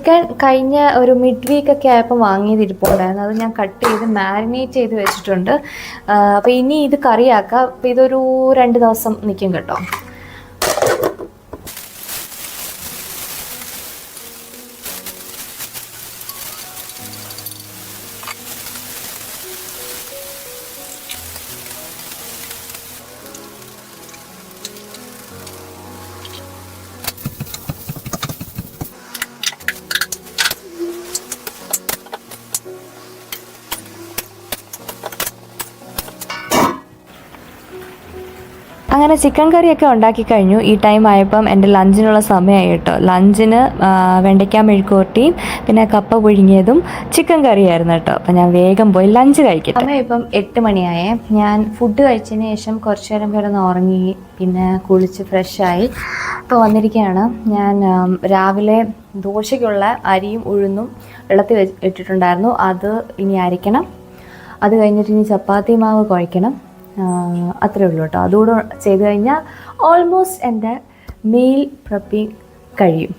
Chicken കഴിഞ്ഞ ഒരു mid വീക്കൊക്കെ ആയപ്പോൾ വാങ്ങിയതിരിപ്പുണ്ടായിരുന്നു. അത് ഞാൻ കട്ട് ചെയ്ത് മാരിനേറ്റ് ചെയ്ത് വെച്ചിട്ടുണ്ട്. അപ്പോൾ ഇനി ഇത് കറിയാക്കാം. അപ്പോൾ ഇതൊരു 2 ദിവസം നിൽക്കും കേട്ടോ. അങ്ങനെ ചിക്കൻ കറിയൊക്കെ ഉണ്ടാക്കി കഴിഞ്ഞു. ഈ ടൈം ആയപ്പം എൻ്റെ ലഞ്ചിനുള്ള സമയമായി കേട്ടോ. ലഞ്ചിന് വെണ്ടയ്ക്ക മെഴുക്കുവരട്ടിയും പിന്നെ കപ്പ പുഴുങ്ങിയതും ചിക്കൻ കറിയായിരുന്നു കേട്ടോ. അപ്പം ഞാൻ വേഗം പോയി ലഞ്ച് കഴിക്കട്ടെ. സമയം ഇപ്പം 8 മണിയായേ. ഞാൻ ഫുഡ് കഴിച്ചതിന് ശേഷം കുറച്ച് നേരം കിടന്ന് ഉറങ്ങി, പിന്നെ കുളിച്ച് ഫ്രഷായി ഇപ്പോൾ വന്നിരിക്കുകയാണ്. ഞാൻ രാവിലെ ദോശയ്ക്കുള്ള അരിയും ഉഴുന്നും വെള്ളത്തിൽ ഇട്ടിട്ടുണ്ടായിരുന്നു. അത് ഇനി അരയ്ക്കണം. അത് കഴിഞ്ഞിട്ട് ഇനി ചപ്പാത്തി മാവ് കുഴയ്ക്കണം. അത്രേ ഉള്ളൂ കേട്ടോ. അതുകൂടെ ചെയ്ത് കഴിഞ്ഞാൽ ഓൾമോസ്റ്റ് എൻ്റെ മീൽ പ്രെപ്പിങ് കഴിയും.